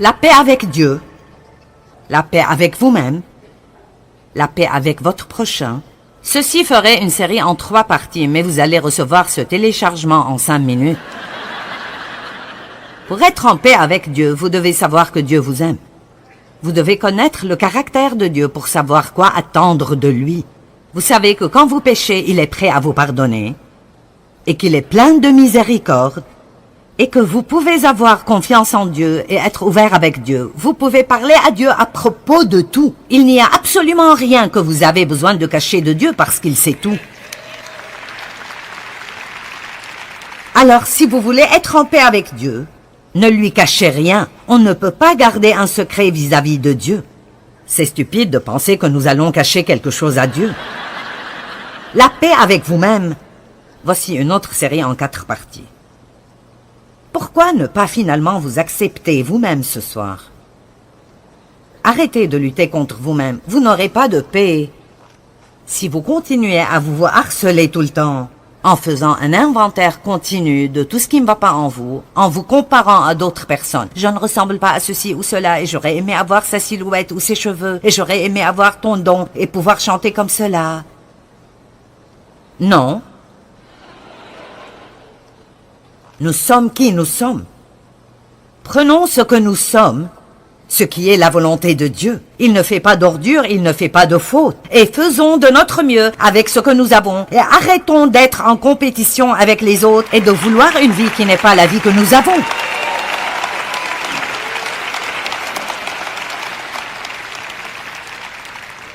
la paix avec Dieu, la paix avec vous-même, la paix avec votre prochain. Ceci ferait une série en 3 parties, mais vous allez recevoir ce téléchargement en 5 minutes. Pour être en paix avec Dieu, vous devez savoir que Dieu vous aime. Vous devez connaître le caractère de Dieu pour savoir quoi attendre de lui. Vous savez que quand vous péchez, il est prêt à vous pardonner, et qu'il est plein de miséricorde, et que vous pouvez avoir confiance en Dieu et être ouvert avec Dieu. Vous pouvez parler à Dieu à propos de tout. Il n'y a absolument rien que vous avez besoin de cacher de Dieu parce qu'il sait tout. Alors, si vous voulez être en paix avec Dieu, ne lui cachez rien. On ne peut pas garder un secret vis-à-vis de Dieu. C'est stupide de penser que nous allons cacher quelque chose à Dieu. La paix avec vous-même. Voici une autre série en 4 parties. Pourquoi ne pas finalement vous accepter vous-même ce soir? Arrêtez de lutter contre vous-même. Vous n'aurez pas de paix. Si vous continuez à vous harceler tout le temps, en faisant un inventaire continu de tout ce qui ne va pas en vous comparant à d'autres personnes. Je ne ressemble pas à ceci ou cela, et j'aurais aimé avoir sa silhouette ou ses cheveux, et j'aurais aimé avoir ton don et pouvoir chanter comme cela. Non. Nous sommes qui nous sommes. Prenons ce que nous sommes, ce qui est la volonté de Dieu. Il ne fait pas d'ordure, il ne fait pas de faute. Et faisons de notre mieux avec ce que nous avons. Et arrêtons d'être en compétition avec les autres et de vouloir une vie qui n'est pas la vie que nous avons.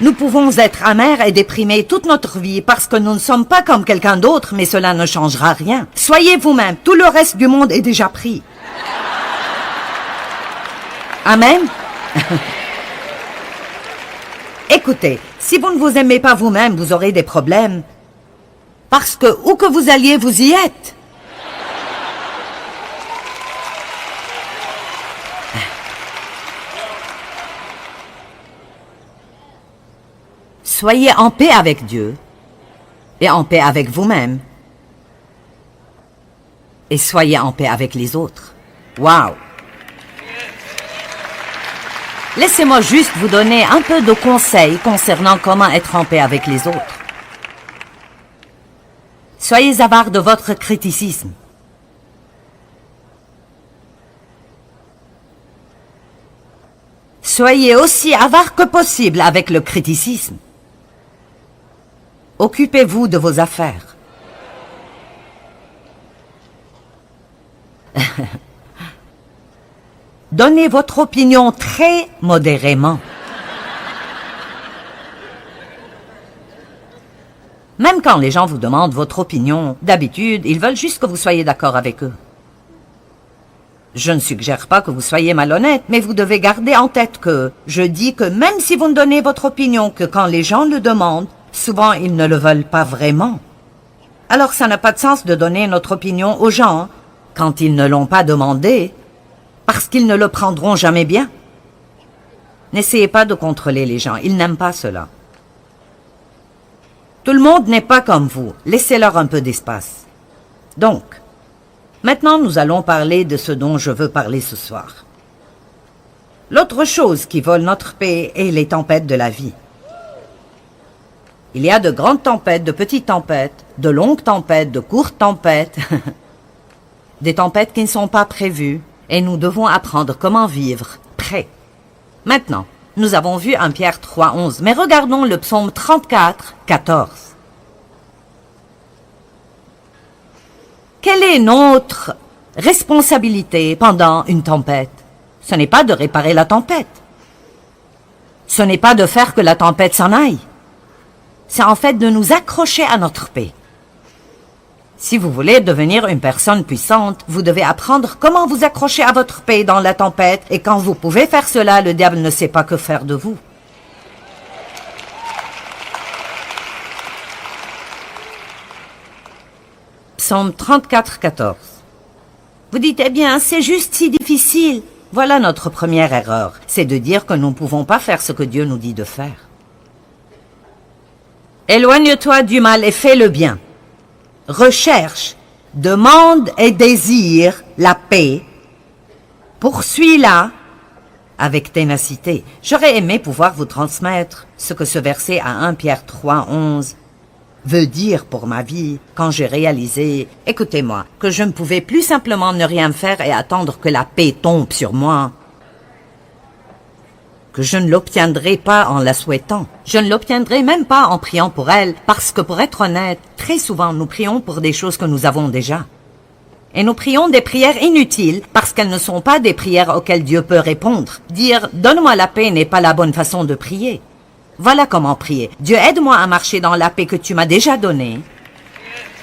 Nous pouvons être amers et déprimés toute notre vie parce que nous ne sommes pas comme quelqu'un d'autre, mais cela ne changera rien. Soyez vous-même, tout le reste du monde est déjà pris. Amen. Écoutez, si vous ne vous aimez pas vous-même, vous aurez des problèmes. Parce que où que vous alliez, vous y êtes. Soyez en paix avec Dieu et en paix avec vous-même. Et soyez en paix avec les autres. Wow! Laissez-moi juste vous donner un peu de conseils concernant comment être en paix avec les autres. Soyez avare de votre criticisme. Soyez aussi avare que possible avec le criticisme. Occupez-vous de vos affaires. Donnez votre opinion très modérément. Même quand les gens vous demandent votre opinion, d'habitude, ils veulent juste que vous soyez d'accord avec eux. Je ne suggère pas que vous soyez malhonnête, mais vous devez garder en tête que je dis que même si vous ne donnez votre opinion que quand les gens le demandent, souvent ils ne le veulent pas vraiment. Alors ça n'a pas de sens de donner notre opinion aux gens quand ils ne l'ont pas demandé, parce qu'ils ne le prendront jamais bien. N'essayez pas de contrôler les gens, ils n'aiment pas cela. Tout le monde n'est pas comme vous, laissez-leur un peu d'espace. Donc, maintenant nous allons parler de ce dont je veux parler ce soir. L'autre chose qui vole notre paix est les tempêtes de la vie. Il y a de grandes tempêtes, de petites tempêtes, de longues tempêtes, de courtes tempêtes, des tempêtes qui ne sont pas prévues, et nous devons apprendre comment vivre prêt. Maintenant, nous avons vu 1 Pierre 3:11, mais regardons le psaume 34:14. Quelle est notre responsabilité pendant une tempête? Ce n'est pas de réparer la tempête. Ce n'est pas de faire que la tempête s'en aille. C'est en fait de nous accrocher à notre paix. Si vous voulez devenir une personne puissante, vous devez apprendre comment vous accrocher à votre paix dans la tempête, et quand vous pouvez faire cela, le diable ne sait pas que faire de vous. Psaume 34:14. Vous dites, eh bien, c'est juste si difficile. Voilà notre première erreur, c'est de dire que nous ne pouvons pas faire ce que Dieu nous dit de faire. Éloigne-toi du mal et fais le bien. Recherche, demande et désire la paix. Poursuis-la avec ténacité. J'aurais aimé pouvoir vous transmettre ce que ce verset à 1 Pierre 3, 11 veut dire pour ma vie quand j'ai réalisé, écoutez-moi, que je ne pouvais plus simplement ne rien faire et attendre que la paix tombe sur moi. Que je ne l'obtiendrai pas en la souhaitant. Je ne l'obtiendrai même pas en priant pour elle, parce que pour être honnête, très souvent nous prions pour des choses que nous avons déjà. Et nous prions des prières inutiles, parce qu'elles ne sont pas des prières auxquelles Dieu peut répondre. Dire « donne-moi la paix » n'est pas la bonne façon de prier. Voilà comment prier. Dieu, aide-moi à marcher dans la paix que tu m'as déjà donnée,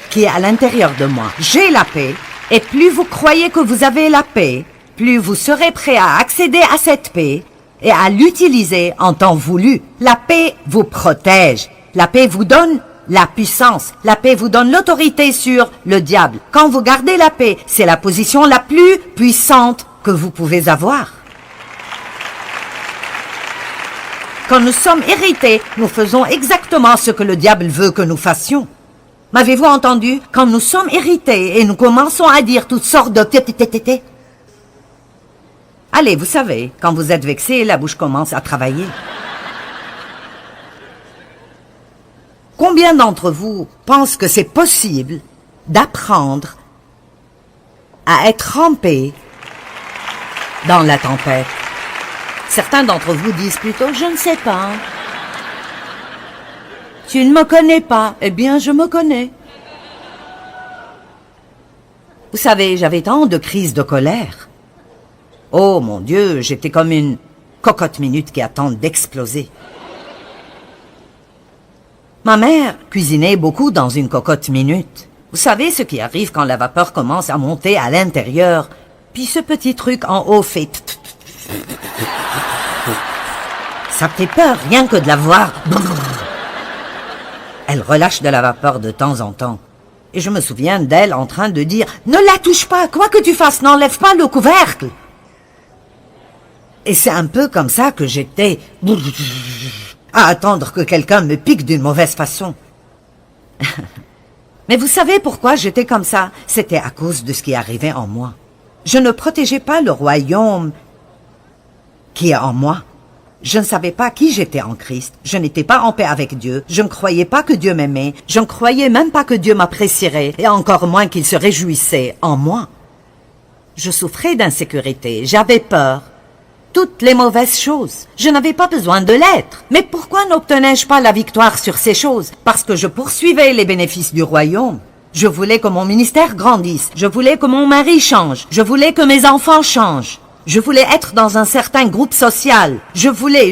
qui est à l'intérieur de moi. J'ai la paix, et plus vous croyez que vous avez la paix, plus vous serez prêt à accéder à cette paix, et à l'utiliser en temps voulu. La paix vous protège. La paix vous donne la puissance. La paix vous donne l'autorité sur le diable. Quand vous gardez la paix, c'est la position la plus puissante que vous pouvez avoir. Quand nous sommes irrités, nous faisons exactement ce que le diable veut que nous fassions. M'avez-vous entendu? Quand nous sommes irrités et nous commençons à dire toutes sortes de tétététété. Allez, vous savez, quand vous êtes vexé, la bouche commence à travailler. Combien d'entre vous pensent que c'est possible d'apprendre à être trempé dans la tempête? Certains d'entre vous disent plutôt « je ne sais pas ». Tu ne me connais pas. Eh bien, je me connais. Vous savez, j'avais tant de crises de colère. Oh mon Dieu, j'étais comme une cocotte minute qui attend d'exploser. Ma mère cuisinait beaucoup dans une cocotte minute. Vous savez ce qui arrive quand la vapeur commence à monter à l'intérieur, puis ce petit truc en haut fait... Ça fait peur, rien que de la voir. Elle relâche de la vapeur de temps en temps. Et je me souviens d'elle en train de dire « Ne la touche pas, quoi que tu fasses, n'enlève pas le couvercle !» Et c'est un peu comme ça que j'étais à attendre que quelqu'un me pique d'une mauvaise façon. Mais vous savez pourquoi j'étais comme ça? C'était à cause de ce qui arrivait en moi. Je ne protégeais pas le royaume qui est en moi. Je ne savais pas qui j'étais en Christ. Je n'étais pas en paix avec Dieu. Je ne croyais pas que Dieu m'aimait. Je ne croyais même pas que Dieu m'apprécierait, et encore moins qu'il se réjouissait en moi. Je souffrais d'insécurité. J'avais peur. Toutes les mauvaises choses. Je n'avais pas besoin de l'être. Mais pourquoi n'obtenais-je pas la victoire sur ces choses? Parce que je poursuivais les bénéfices du royaume. Je voulais que mon ministère grandisse. Je voulais que mon mari change. Je voulais que mes enfants changent. Je voulais être dans un certain groupe social. Je voulais.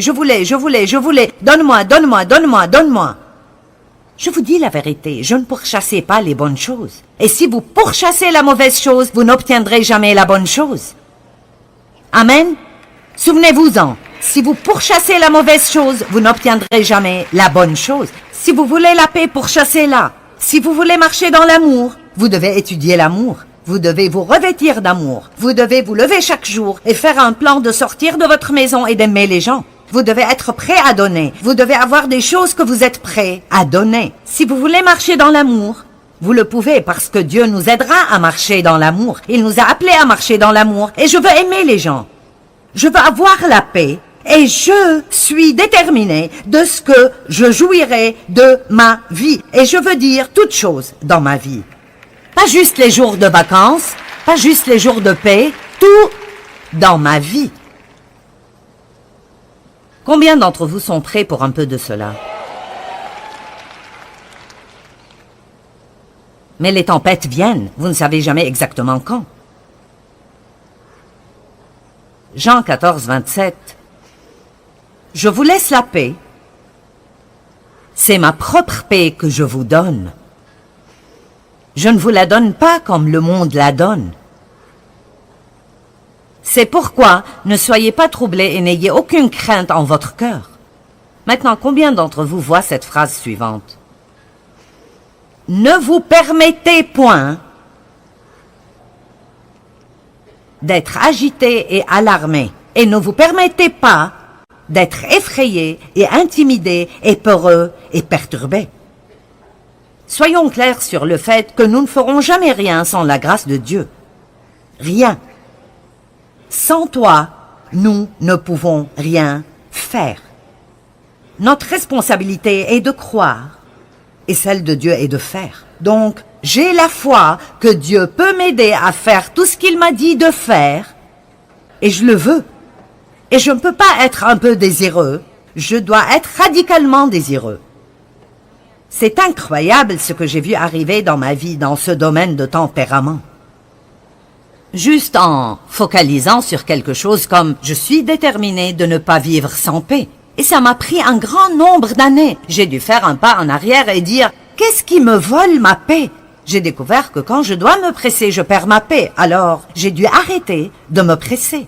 Donne-moi, donne-moi, donne-moi, donne-moi. Je vous dis la vérité, je ne pourchassais pas les bonnes choses. Et si vous pourchassez la mauvaise chose, vous n'obtiendrez jamais la bonne chose. Amen. Souvenez-vous-en, si vous pourchassez la mauvaise chose, vous n'obtiendrez jamais la bonne chose. Si vous voulez la paix, pourchassez-la. Si vous voulez marcher dans l'amour, vous devez étudier l'amour. Vous devez vous revêtir d'amour. Vous devez vous lever chaque jour et faire un plan de sortir de votre maison et d'aimer les gens. Vous devez être prêt à donner. Vous devez avoir des choses que vous êtes prêt à donner. Si vous voulez marcher dans l'amour, vous le pouvez parce que Dieu nous aidera à marcher dans l'amour. Il nous a appelés à marcher dans l'amour et je veux aimer les gens. Je veux avoir la paix et je suis déterminée de ce que je jouirai de ma vie. Et je veux dire toutes choses dans ma vie. Pas juste les jours de vacances, pas juste les jours de paix, tout dans ma vie. Combien d'entre vous sont prêts pour un peu de cela? Mais les tempêtes viennent, vous ne savez jamais exactement quand. Jean 14, 27. Je vous laisse la paix. C'est ma propre paix que je vous donne. Je ne vous la donne pas comme le monde la donne. C'est pourquoi ne soyez pas troublés et n'ayez aucune crainte en votre cœur. Maintenant, combien d'entre vous voient cette phrase suivante? Ne vous permettez point d'être agité et alarmé, et ne vous permettez pas d'être effrayé et intimidé et peureux et perturbé. Soyons clairs sur le fait que nous ne ferons jamais rien sans la grâce de Dieu. Rien. Sans toi, nous ne pouvons rien faire. Notre responsabilité est de croire et celle de Dieu est de faire. Donc, j'ai la foi que Dieu peut m'aider à faire tout ce qu'il m'a dit de faire et je le veux. Et je ne peux pas être un peu désireux, je dois être radicalement désireux. C'est incroyable ce que j'ai vu arriver dans ma vie dans ce domaine de tempérament. Juste en focalisant sur quelque chose comme « je suis déterminé de ne pas vivre sans paix ». Et ça m'a pris un grand nombre d'années. J'ai dû faire un pas en arrière et dire « qu'est-ce qui me vole ma paix ?» J'ai découvert que quand je dois me presser, je perds ma paix. Alors, j'ai dû arrêter de me presser.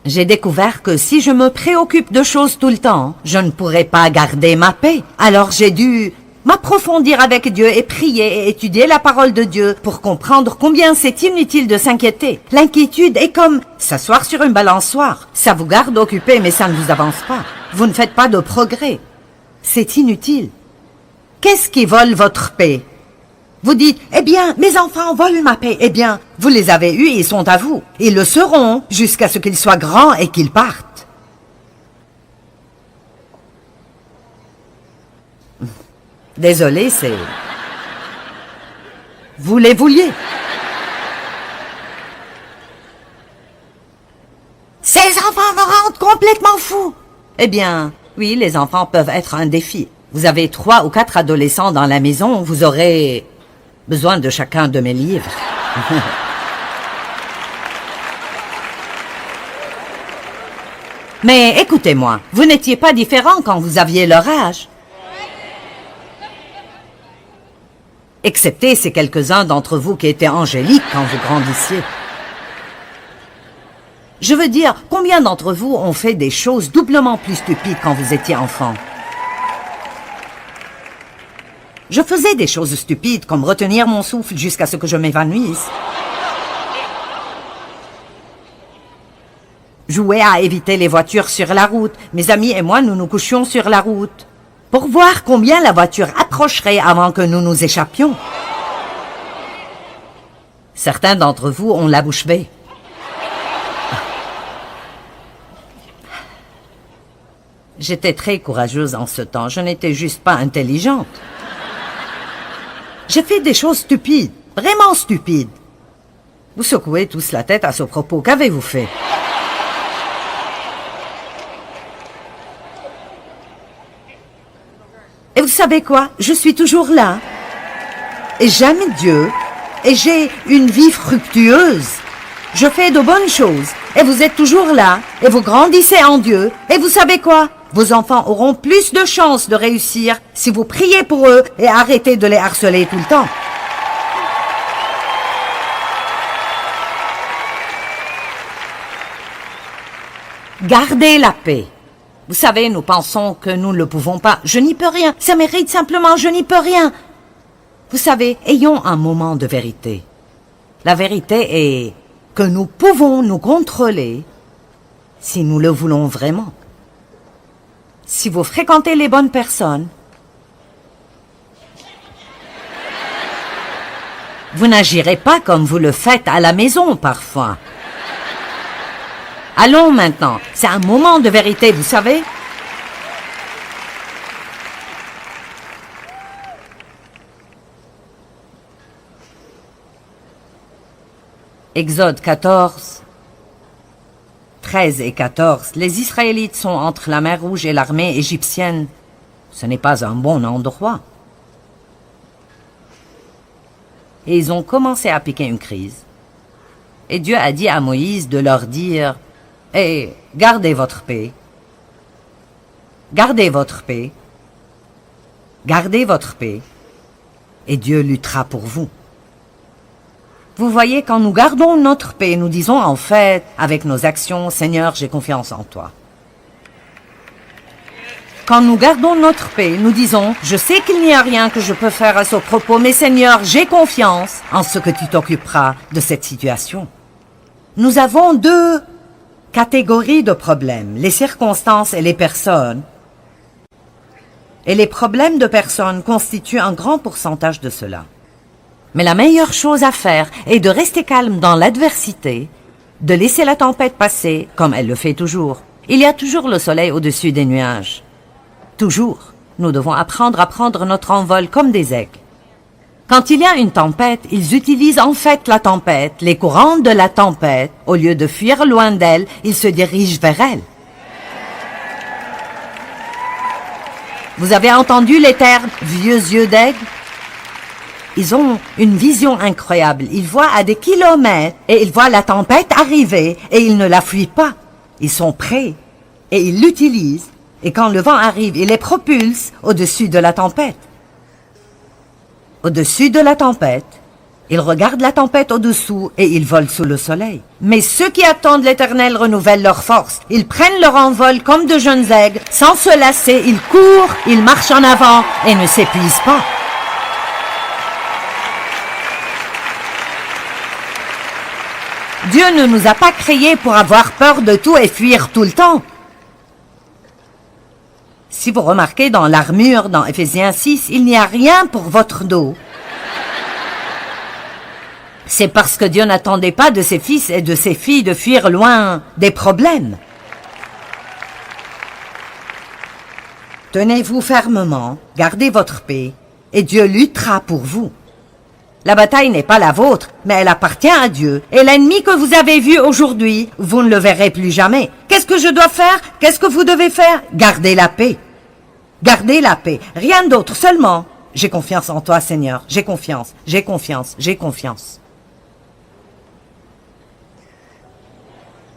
J'ai découvert que si je me préoccupe de choses tout le temps, je ne pourrai pas garder ma paix. Alors j'ai dû m'approfondir avec Dieu et prier et étudier la parole de Dieu pour comprendre combien c'est inutile de s'inquiéter. L'inquiétude est comme s'asseoir sur une balançoire. Ça vous garde occupé mais ça ne vous avance pas. Vous ne faites pas de progrès. C'est inutile. Qu'est-ce qui vole votre paix? Vous dites, eh bien, mes enfants volent ma paix. Eh bien, vous les avez eus, ils sont à vous. Ils le seront jusqu'à ce qu'ils soient grands et qu'ils partent. Désolé, c'est... Vous les vouliez. Ces enfants me rendent complètement fou. Eh bien, oui, les enfants peuvent être un défi. Vous avez 3 ou 4 adolescents dans la maison, vous aurez... besoin de chacun de mes livres. Mais écoutez-moi, vous n'étiez pas différents quand vous aviez leur âge. Excepté ces quelques-uns d'entre vous qui étaient angéliques quand vous grandissiez. Je veux dire, combien d'entre vous ont fait des choses doublement plus stupides quand vous étiez enfant? Je faisais des choses stupides, comme retenir mon souffle jusqu'à ce que je m'évanouisse. Jouer à éviter les voitures sur la route. Mes amis et moi, nous nous couchions sur la route pour voir combien la voiture approcherait avant que nous nous échappions. Certains d'entre vous ont la bouche bée. J'étais très courageuse en ce temps, je n'étais juste pas intelligente. J'ai fait des choses stupides, vraiment stupides. Vous secouez tous la tête à ce propos. Qu'avez-vous fait? Et vous savez quoi? Je suis toujours là. Et j'aime Dieu. Et j'ai une vie fructueuse. Je fais de bonnes choses. Et vous êtes toujours là. Et vous grandissez en Dieu. Et vous savez quoi? Vos enfants auront plus de chances de réussir si vous priez pour eux et arrêtez de les harceler tout le temps. Gardez la paix. Vous savez, nous pensons que nous ne le pouvons pas. Je n'y peux rien. Ça mérite simplement, je n'y peux rien. Vous savez, ayons un moment de vérité. La vérité est que nous pouvons nous contrôler si nous le voulons vraiment. Si vous fréquentez les bonnes personnes, vous n'agirez pas comme vous le faites à la maison parfois. Allons maintenant, c'est un moment de vérité, vous savez. Exode 14, 13 et 14, les Israélites sont entre la mer Rouge et l'armée égyptienne. Ce n'est pas un bon endroit. Et ils ont commencé à piquer une crise. Et Dieu a dit à Moïse de leur dire « Hey, gardez votre paix. Gardez votre paix. Gardez votre paix. Et Dieu luttera pour vous. » Vous voyez, quand nous gardons notre paix, nous disons en fait, avec nos actions, « Seigneur, j'ai confiance en toi. » Quand nous gardons notre paix, nous disons, « Je sais qu'il n'y a rien que je peux faire à ce propos, mais Seigneur, j'ai confiance en ce que tu t'occuperas de cette situation. » Nous avons 2 catégories de problèmes, les circonstances et les personnes. Et les problèmes de personnes constituent un grand pourcentage de cela. Mais la meilleure chose à faire est de rester calme dans l'adversité de laisser la tempête passer, comme elle le fait toujours. Il y a toujours le soleil au-dessus des nuages. Toujours. Nous devons apprendre à prendre notre envol comme des aigles. Quand il y a une tempête, ils utilisent en fait la tempête, les courants de la tempête. Au lieu de fuir loin d'elle, ils se dirigent vers elle. Vous avez entendu les termes « vieux yeux d'aigle » ? Ils ont une vision incroyable. Ils voient à des kilomètres et ils voient la tempête arriver et ils ne la fuient pas. Ils sont prêts et ils l'utilisent. Et quand le vent arrive, il les propulse au-dessus de la tempête. Au-dessus de la tempête, ils regardent la tempête au-dessous et ils volent sous le soleil. Mais ceux qui attendent l'Éternel renouvellent leur force. Ils prennent leur envol comme de jeunes aigles. Sans se lasser, ils courent, ils marchent en avant et ne s'épuisent pas. Dieu ne nous a pas créés pour avoir peur de tout et fuir tout le temps. Si vous remarquez dans l'armure, dans Éphésiens 6, il n'y a rien pour votre dos. C'est parce que Dieu n'attendait pas de ses fils et de ses filles de fuir loin des problèmes. Tenez-vous fermement, gardez votre paix, et Dieu luttera pour vous. La bataille n'est pas la vôtre, mais elle appartient à Dieu. Et l'ennemi que vous avez vu aujourd'hui, vous ne le verrez plus jamais. Qu'est-ce que je dois faire? Qu'est-ce que vous devez faire? Gardez la paix. Gardez la paix. Rien d'autre, seulement. J'ai confiance en toi, Seigneur. J'ai confiance, j'ai confiance, j'ai confiance.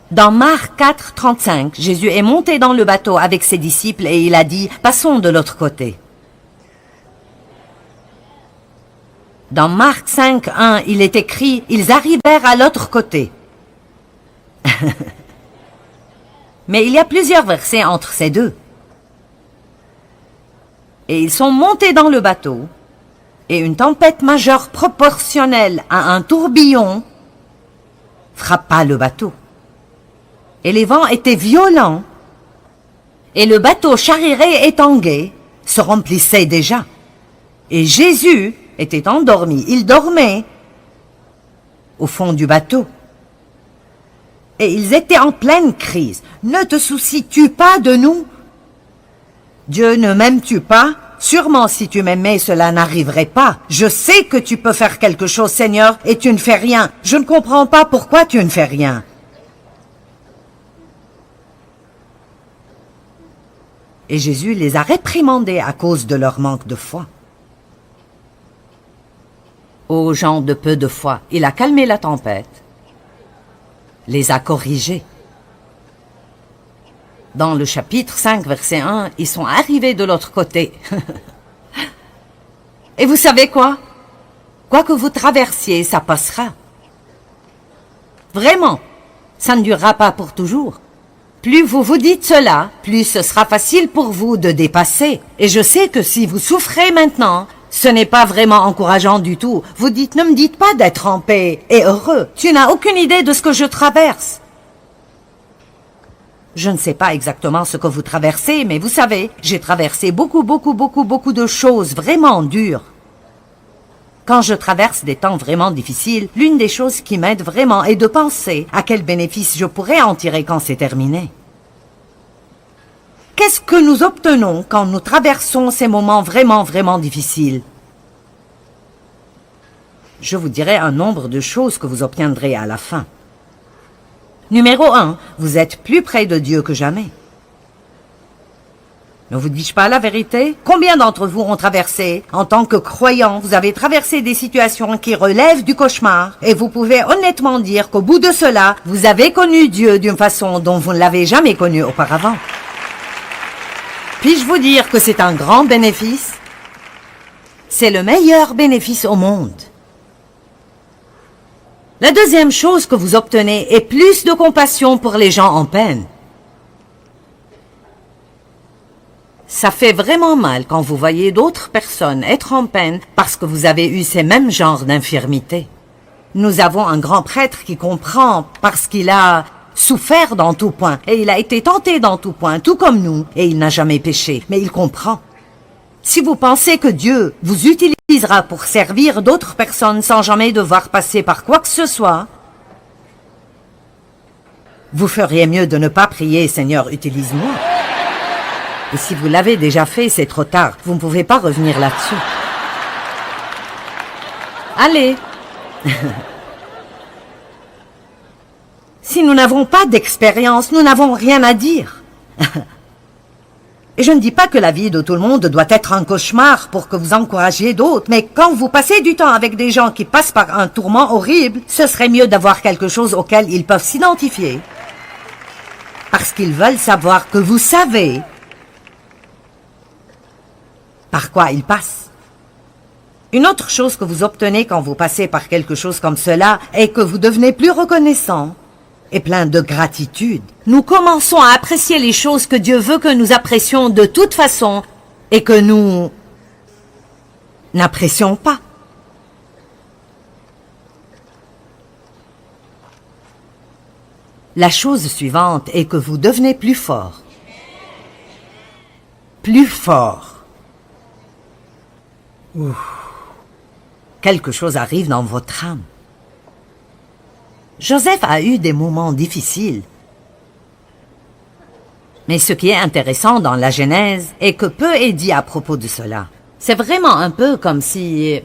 Dans Marc 4, 35, Jésus est monté dans le bateau avec ses disciples et il a dit « Passons de l'autre côté ». Dans Marc 5, 1, il est écrit « Ils arrivèrent à l'autre côté ». Mais il y a plusieurs versets entre ces deux. Et ils sont montés dans le bateau, et une tempête majeure proportionnelle à un tourbillon frappa le bateau. Et les vents étaient violents, et le bateau chaviré et tangué se remplissait déjà. Et Jésus était endormi, il dormait au fond du bateau. Et ils étaient en pleine crise. Ne te soucies-tu pas de nous? Dieu ne m'aime-tu pas? Sûrement si tu m'aimais, cela n'arriverait pas. Je sais que tu peux faire quelque chose, Seigneur, et tu ne fais rien. Je ne comprends pas pourquoi tu ne fais rien. Et Jésus les a réprimandés à cause de leur manque de foi. Aux gens de peu de foi, il a calmé la tempête, les a corrigés. Dans le chapitre 5, verset 1, ils sont arrivés de l'autre côté. Et vous savez quoi? Quoi que vous traversiez, ça passera. Vraiment, ça ne durera pas pour toujours. Plus vous vous dites cela, plus ce sera facile pour vous de dépasser. Et je sais que si vous souffrez maintenant, ce n'est pas vraiment encourageant du tout. Vous dites, ne me dites pas d'être en paix et heureux. Tu n'as aucune idée de ce que je traverse. Je ne sais pas exactement ce que vous traversez, mais vous savez, j'ai traversé beaucoup de choses vraiment dures. Quand je traverse des temps vraiment difficiles, l'une des choses qui m'aide vraiment est de penser à quel bénéfice je pourrais en tirer quand c'est terminé. Qu'est-ce que nous obtenons quand nous traversons ces moments vraiment difficiles? Je vous dirai un nombre de choses que vous obtiendrez à la fin. Numéro 1, vous êtes plus près de Dieu que jamais. Ne vous dis-je pas la vérité? Combien d'entre vous ont traversé, en tant que croyants, vous avez traversé des situations qui relèvent du cauchemar, et vous pouvez honnêtement dire qu'au bout de cela, vous avez connu Dieu d'une façon dont vous ne l'avez jamais connu auparavant. Puis-je vous dire que c'est un grand bénéfice? C'est le meilleur bénéfice au monde. La deuxième chose que vous obtenez est plus de compassion pour les gens en peine. Ça fait vraiment mal quand vous voyez d'autres personnes être en peine parce que vous avez eu ces mêmes genres d'infirmités. Nous avons un grand prêtre qui comprend parce qu'il a souffert dans tout point et il a été tenté dans tout point, tout comme nous, et il n'a jamais péché, mais il comprend. Si vous pensez que Dieu vous utilisera pour servir d'autres personnes sans jamais devoir passer par quoi que ce soit, Vous feriez mieux de ne pas prier, Seigneur, utilise-moi. Et si vous l'avez déjà fait, c'est trop tard. Vous ne pouvez pas revenir là-dessus. Allez. Si nous n'avons pas d'expérience, nous n'avons rien à dire. Et je ne dis pas que la vie de tout le monde doit être un cauchemar pour que vous encouragiez d'autres, mais quand vous passez du temps avec des gens qui passent par un tourment horrible, ce serait mieux d'avoir quelque chose auquel ils peuvent s'identifier. Parce qu'ils veulent savoir que vous savez par quoi ils passent. Une autre chose que vous obtenez quand vous passez par quelque chose comme cela est que vous devenez plus reconnaissant et plein de gratitude. Nous commençons à apprécier les choses que Dieu veut que nous apprécions de toute façon et que nous n'apprécions pas. La chose suivante est que vous devenez plus fort. Plus fort. Ouh. Quelque chose arrive dans votre âme. Joseph a eu des moments difficiles. Mais ce qui est intéressant dans la Genèse est que peu est dit à propos de cela. C'est vraiment un peu comme si,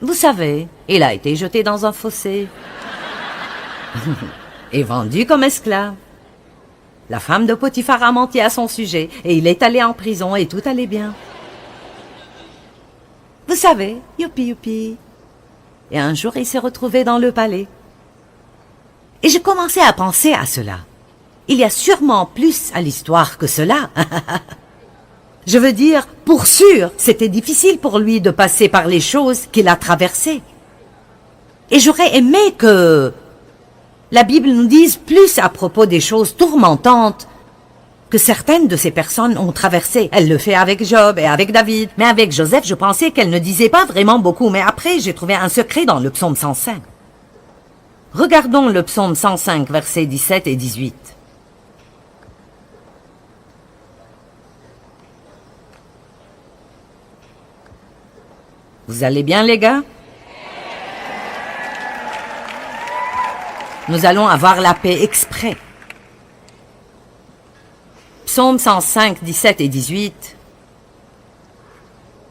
vous savez, il a été jeté dans un fossé et vendu comme esclave. La femme de Potiphar a menti à son sujet et il est allé en prison et tout allait bien. Vous savez, youpi youpi. Et un jour, il s'est retrouvé dans le palais. Et je commençais à penser à cela. Il y a sûrement plus à l'histoire que cela. Je veux dire, pour sûr, c'était difficile pour lui de passer par les choses qu'il a traversées. Et j'aurais aimé que la Bible nous dise plus à propos des choses tourmentantes que certaines de ces personnes ont traversées. Elle le fait avec Job et avec David. Mais avec Joseph, je pensais qu'elle ne disait pas vraiment beaucoup. Mais après, j'ai trouvé un secret dans le psaume 105. Regardons le psaume 105, versets 17 et 18. Vous allez bien, les gars? Nous allons avoir la paix exprès. Psaume 105, 17 et 18.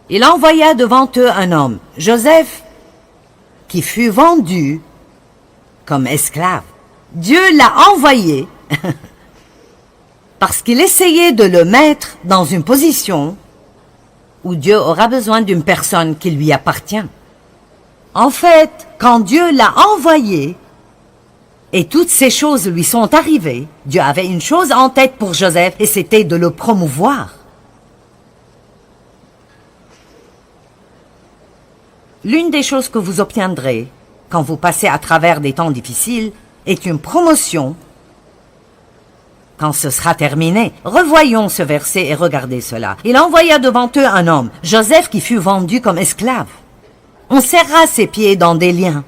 Il envoya devant eux un homme, Joseph, qui fut vendu comme esclave. Dieu l'a envoyé parce qu'il essayait de le mettre dans une position où Dieu aura besoin d'une personne qui lui appartient. En fait, quand Dieu l'a envoyé, et toutes ces choses lui sont arrivées, Dieu avait une chose en tête pour Joseph, et c'était de le promouvoir. L'une des choses que vous obtiendrez quand vous passez à travers des temps difficiles est une promotion quand ce sera terminé. Revoyons ce verset et regardez cela. Il envoya devant eux un homme, Joseph, qui fut vendu comme esclave. On serra ses pieds dans des liens.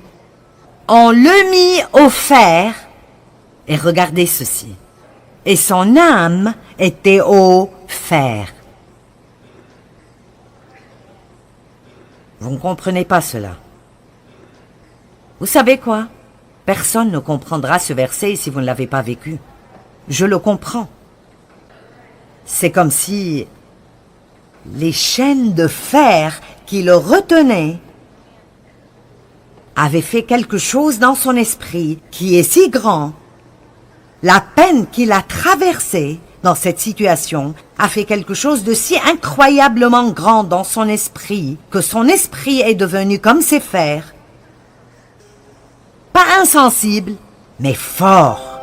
On le mit au fer, et regardez ceci, et son âme était au fer. Vous ne comprenez pas cela. Vous savez quoi? Personne ne comprendra ce verset si vous ne l'avez pas vécu. Je le comprends. C'est comme si les chaînes de fer qui le retenaient avait fait quelque chose dans son esprit qui est si grand. La peine qu'il a traversée dans cette situation a fait quelque chose de si incroyablement grand dans son esprit que son esprit est devenu comme ces fers. Pas insensible, mais fort.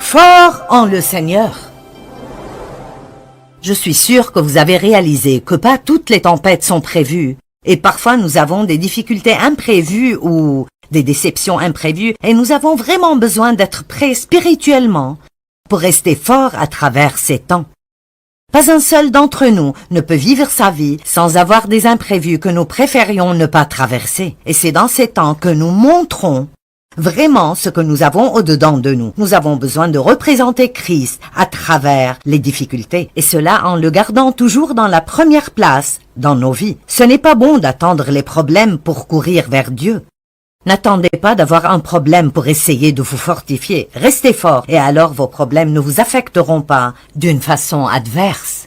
Fort en le Seigneur. Je suis sûr que vous avez réalisé que pas toutes les tempêtes sont prévues. Et parfois, nous avons des difficultés imprévues ou des déceptions imprévues et nous avons vraiment besoin d'être prêts spirituellement pour rester forts à travers ces temps. Pas un seul d'entre nous ne peut vivre sa vie sans avoir des imprévus que nous préférions ne pas traverser. Et c'est dans ces temps que nous montrons vraiment ce que nous avons au-dedans de nous. Nous avons besoin de représenter Christ à travers les difficultés. Et cela en le gardant toujours dans la première place dans nos vies. Ce n'est pas bon d'attendre les problèmes pour courir vers Dieu. N'attendez pas d'avoir un problème pour essayer de vous fortifier. Restez fort et alors vos problèmes ne vous affecteront pas d'une façon adverse.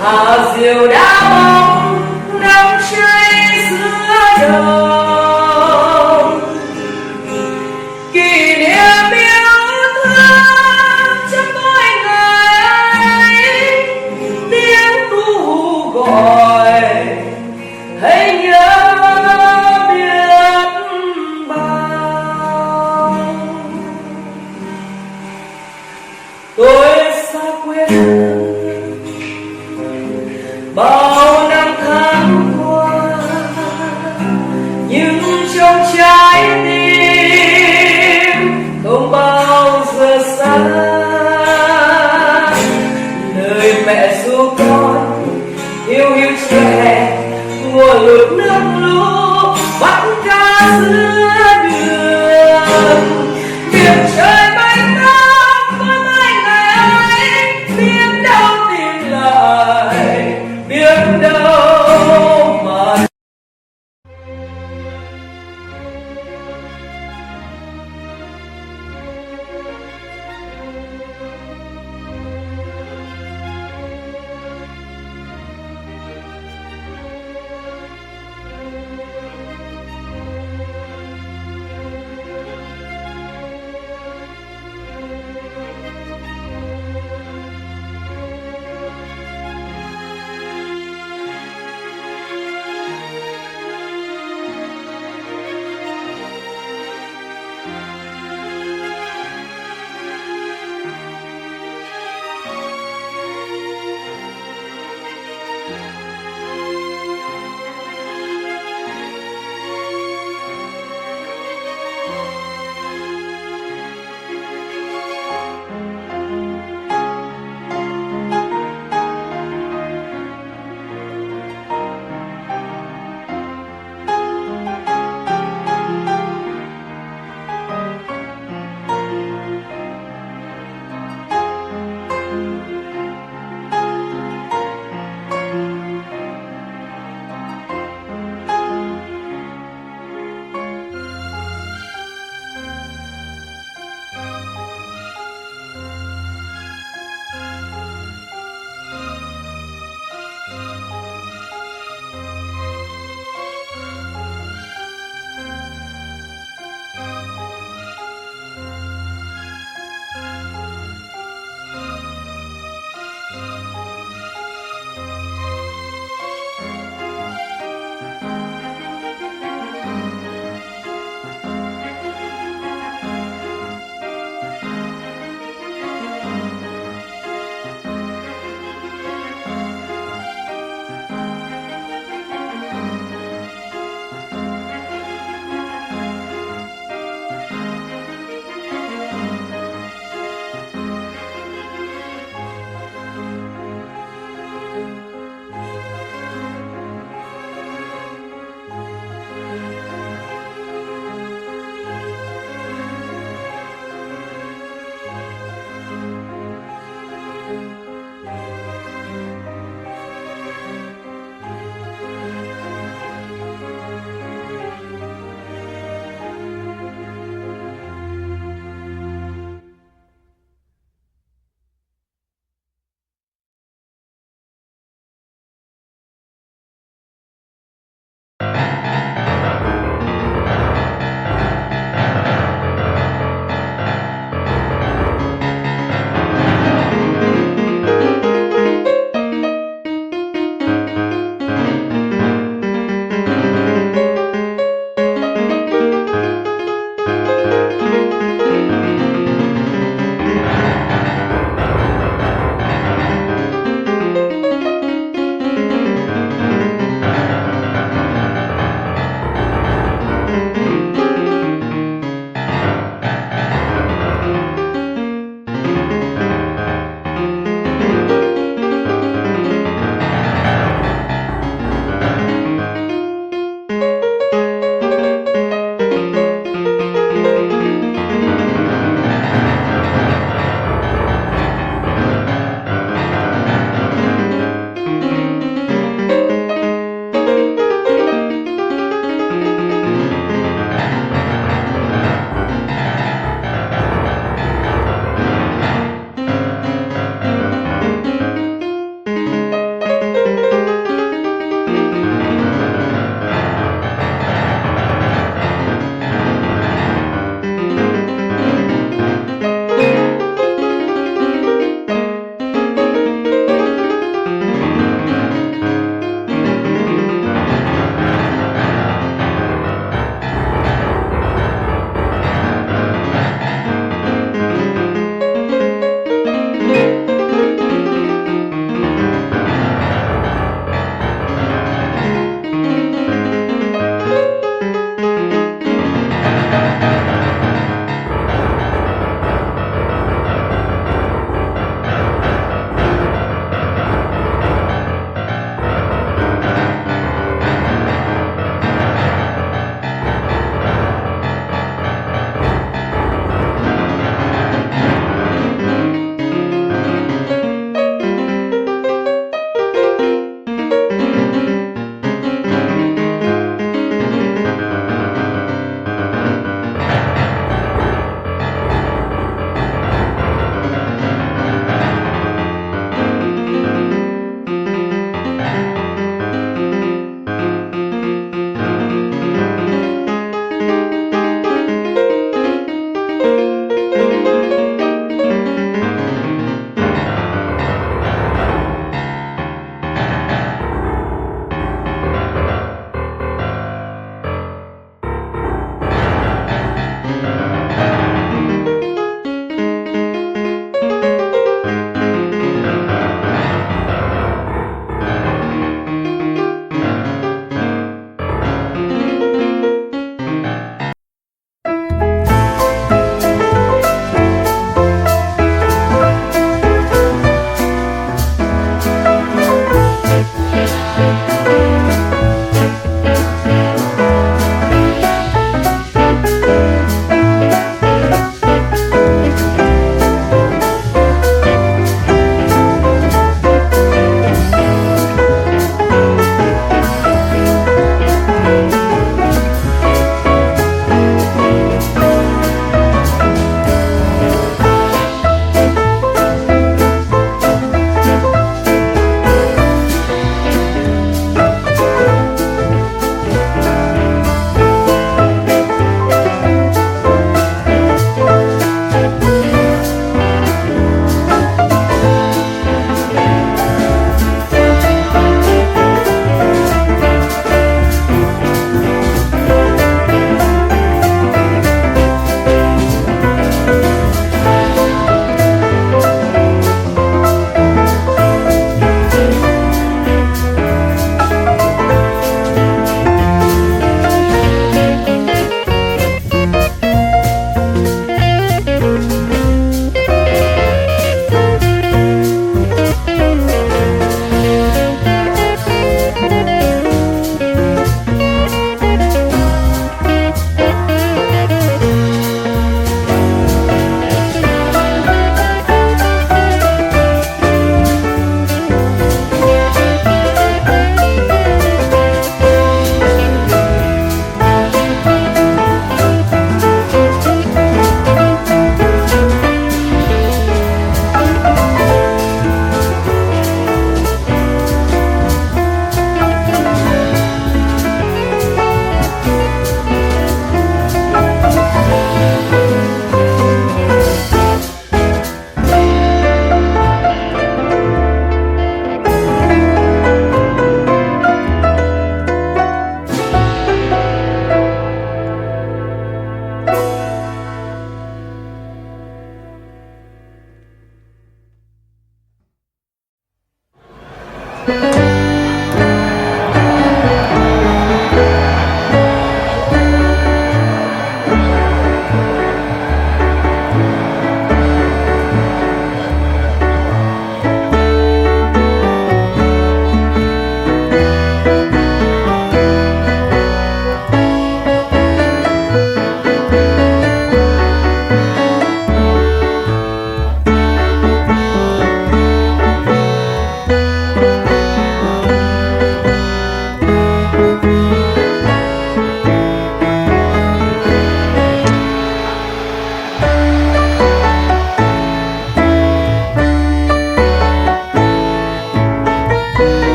Hà diều đã bóng nắng cháy giữa đồng, kỷ niệm yêu thương trong mỗi ngày, tiếng cu gọi hãy nhớ biết bao. Tôi xa quê bao năm tháng qua, nhưng trong trái tim không bao giờ xa. Lời mẹ ru con hiu hiu trẻ mùa lụt nước lũ bắt cá giữa